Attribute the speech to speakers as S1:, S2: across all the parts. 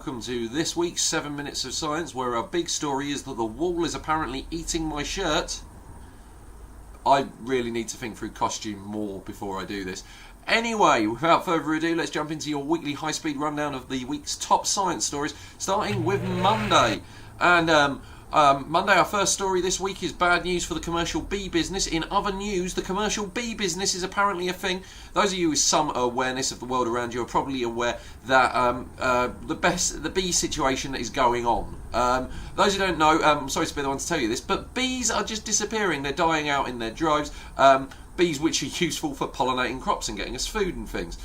S1: welcome to this week's 7 Minutes of Science, where our big story is that the wall is apparently eating my shirt. I really need to think through costume more before I do this. Anyway, without further ado, let's jump into your weekly high-speed rundown of the week's top science stories, starting with Monday. And Monday, our first story this week is bad news for the commercial bee business. In other news, the commercial bee business is apparently a thing. Those of you with some awareness of the world around you are probably aware that the bee situation is going on. Those who don't know, I'm sorry to be the one to tell you this, but bees are just disappearing. They're dying out in their droves. Bees which are useful for pollinating crops and getting us food and things.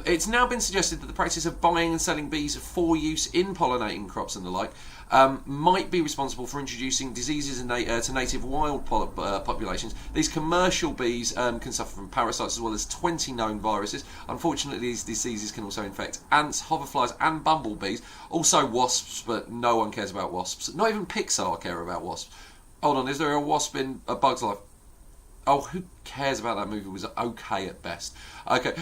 S1: It's now been suggested that the practice of buying and selling bees for use in pollinating crops and the like might be responsible for introducing diseases to native wild populations. These commercial bees can suffer from parasites as well as 20 known viruses. Unfortunately, these diseases can also infect ants, hoverflies and bumblebees. Also wasps, but no one cares about wasps. Not even Pixar care about wasps. Hold on, is there a wasp in A Bug's Life? Oh, who cares about that movie? It was okay at best. Okay,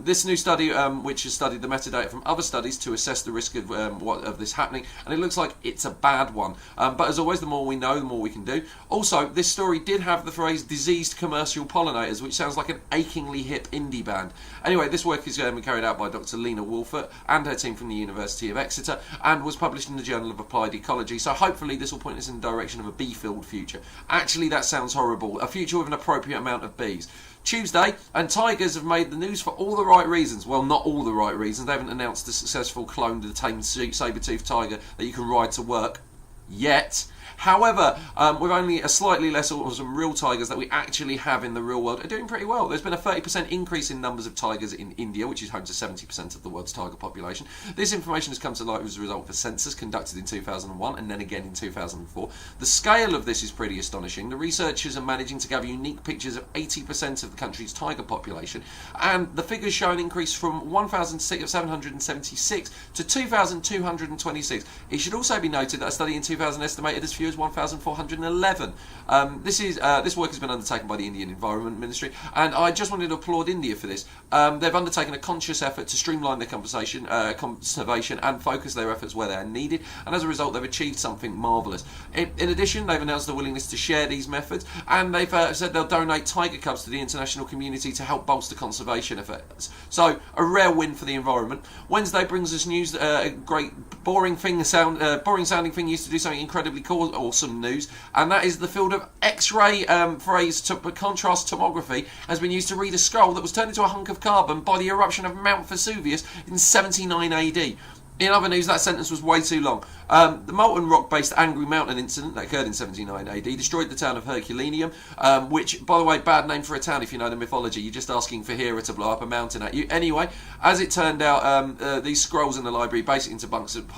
S1: this new study, which has studied the metadata from other studies to assess the risk of this happening, and it looks like it's a bad one. But as always, the more we know, the more we can do. Also, this story did have the phrase diseased commercial pollinators, which sounds like an achingly hip indie band. Anyway, this work is been carried out by Dr. Lena Wolfert and her team from the University of Exeter, and was published in the Journal of Applied Ecology, so hopefully this will point us in the direction of a bee-filled future. Actually, that sounds horrible. A future with an appropriate amount of bees. Tuesday, and tigers have made the news for all the right reasons. Well, not all the right reasons. They haven't announced the successful clone of the tamed saber-toothed tiger that you can ride to work yet. However, with only a slightly less awesome real tigers that we actually have in the real world are doing pretty well. There's been a 30% increase in numbers of tigers in India, which is home to 70% of the world's tiger population. This information has come to light as a result of a census conducted in 2001 and then again in 2004. The scale of this is pretty astonishing. The researchers are managing to gather unique pictures of 80% of the country's tiger population, and the figures show an increase from 1,776 to 2,226. It should also be noted that a study in 2000 estimated as few as 1,411. This work has been undertaken by the Indian Environment Ministry, and I just wanted to applaud India for this. They've undertaken a conscious effort to streamline their conservation and focus their efforts where they are needed, and as a result they've achieved something marvellous. In addition, they've announced their willingness to share these methods, and they've said they'll donate tiger cubs to the international community to help bolster conservation efforts. So, a rare win for the environment. Wednesday brings us news, a great boring sounding thing used to do something incredibly cool, awesome news, and that is the field of X-ray contrast tomography has been used to read a scroll that was turned into a hunk of carbon by the eruption of Mount Vesuvius in 79 AD. In other news, that sentence was way too long. The molten rock-based Angry Mountain incident that occurred in 79 AD destroyed the town of Herculaneum, which, by the way, bad name for a town if you know the mythology. You're just asking for Hera to blow up a mountain at you. Anyway, as it turned out, these scrolls in the library, basically into bunks of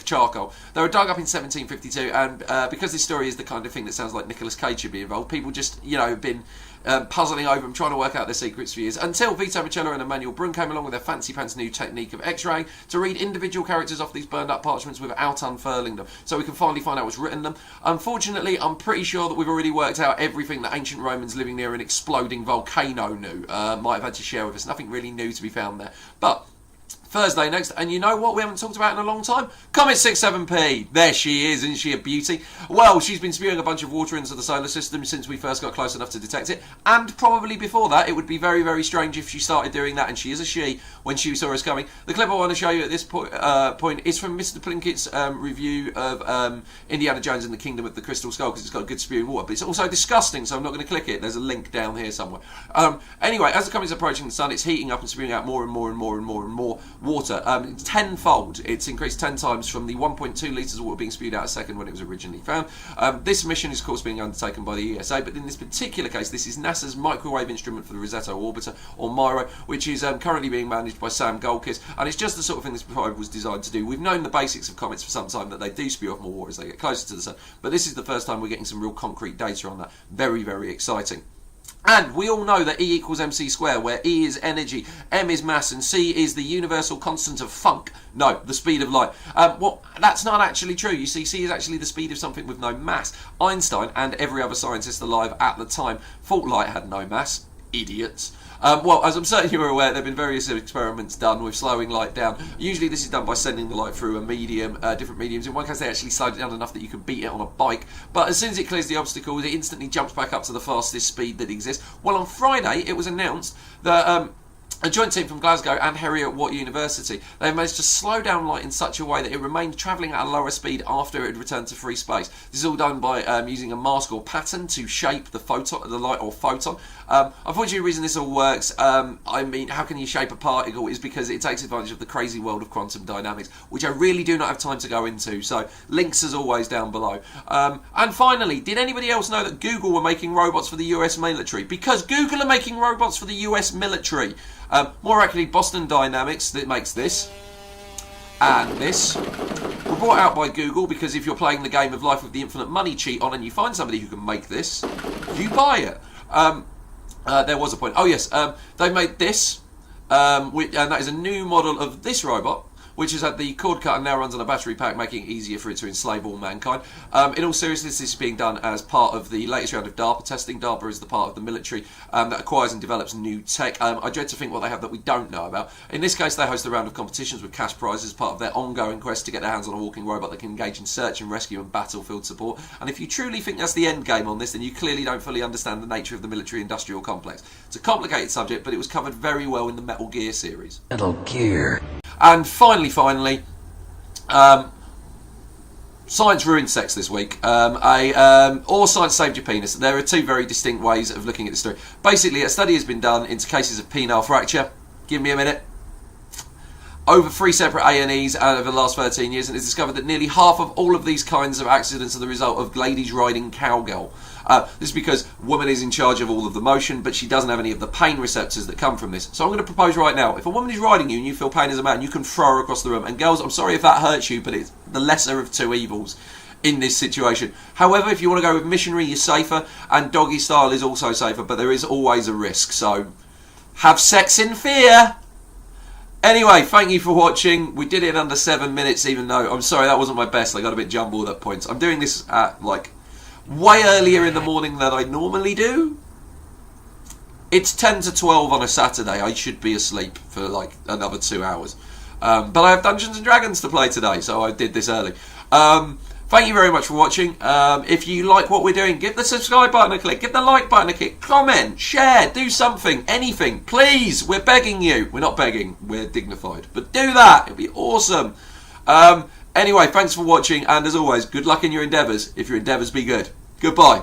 S1: charcoal, they were dug up in 1752, and because this story is the kind of thing that sounds like Nicolas Cage should be involved, people just, been puzzling over them, trying to work out their secrets for years, until Vito Michello and Emmanuel Brun came along with their fancy pants new technique of X-raying to read individual characters off these burned up parchments without unfurling them, so we can finally find out what's written them. Unfortunately, I'm pretty sure that we've already worked out everything that ancient Romans living near an exploding volcano knew. Might have had to share with us. Nothing really new to be found there. But Thursday next, and you know what we haven't talked about in a long time? Comet 67P. There she is, isn't she a beauty? Well, she's been spewing a bunch of water into the solar system since we first got close enough to detect it, and probably before that. It would be very, very strange if she started doing that, and she is a she, when she saw us coming. The clip I want to show you at this point is from Mr. Plinkett's review of Indiana Jones and the Kingdom of the Crystal Skull, because it's got a good spewing water, but it's also disgusting, so I'm not going to click it. There's a link down here somewhere. Anyway, as the comet's approaching the sun, it's heating up and spewing out more and more and more and more and more water. Tenfold. It's increased 10 times from the 1.2 litres of water being spewed out a second when it was originally found. This mission is, of course, being undertaken by the ESA, but in this particular case, this is NASA's microwave instrument for the Rosetta Orbiter, or MIRO, which is currently being managed by Sam Goldkiss, and it's just the sort of thing this probe was designed to do. We've known the basics of comets for some time, that they do spew off more water as they get closer to the sun, but this is the first time we're getting some real concrete data on that. Very, very exciting. And we all know that E equals mc squared, where E is energy, m is mass, and c is the universal constant of funk. No, the speed of light. Well, that's not actually true. You see, c is actually the speed of something with no mass. Einstein and every other scientist alive at the time thought light had no mass. Idiots. Well, as I'm certain you're aware, there have been various experiments done with slowing light down. Usually this is done by sending the light through a medium, different mediums. In one case they actually slowed it down enough that you can beat it on a bike, but as soon as it clears the obstacles, it instantly jumps back up to the fastest speed that exists. Well, on Friday it was announced that a joint team from Glasgow and Heriot-Watt University, they managed to slow down light in such a way that it remained travelling at a lower speed after it had returned to free space. This is all done by using a mask or pattern to shape the light or photon. Unfortunately, the reason this all works, I mean, how can you shape a particle, is because it takes advantage of the crazy world of quantum dynamics, which I really do not have time to go into, so links as always down below. And finally, did anybody else know that Google were making robots for the US military? Because Google are making robots for the US military. More accurately, Boston Dynamics that makes this and this were brought out by Google because if you're playing the game of Life with the Infinite Money cheat on and you find somebody who can make this, you buy it. There was a point. Oh yes, they made this, and that is a new model of this robot, which has had the cord cut and now runs on a battery pack, making it easier for it to enslave all mankind. In all seriousness, this is being done as part of the latest round of DARPA testing. DARPA is the part of the military that acquires and develops new tech. I dread to think what they have that we don't know about. In this case, they host a round of competitions with cash prizes as part of their ongoing quest to get their hands on a walking robot that can engage in search and rescue and battlefield support. And if you truly think that's the end game on this, then you clearly don't fully understand the nature of the military-industrial complex. It's a complicated subject, but it was covered very well in the Metal Gear series.
S2: Metal Gear.
S1: And finally, science ruined sex this week. Or science saved your penis. There are two very distinct ways of looking at this story. Basically, a study has been done into cases of penile fracture. Give me a minute. Over 3 separate A&Es over the last 13 years, and it's discovered that nearly half of all of these kinds of accidents are the result of ladies riding cowgirl. This is because woman is in charge of all of the motion, but she doesn't have any of the pain receptors that come from this. So I'm going to propose right now, if a woman is riding you and you feel pain as a man, you can throw her across the room. And girls, I'm sorry if that hurts you, but it's the lesser of two evils in this situation. However, if you want to go with missionary, you're safer, and doggy style is also safer, but there is always a risk. So have sex in fear. Anyway, thank you for watching. We did it in under 7 minutes, even though, I'm sorry, that wasn't my best. I got a bit jumbled at points. I'm doing this at, way earlier in the morning than I normally do. It's 10 to 12 on a Saturday. I should be asleep for, another 2 hours. But I have Dungeons & Dragons to play today, so I did this early. Thank you very much for watching. If you like what we're doing, give the subscribe button a click, give the like button a click, comment, share, do something, anything. Please, we're begging you. We're not begging, we're dignified. But do that, it'll be awesome. Anyway, thanks for watching, and as always, good luck in your endeavours, if your endeavours be good. Goodbye.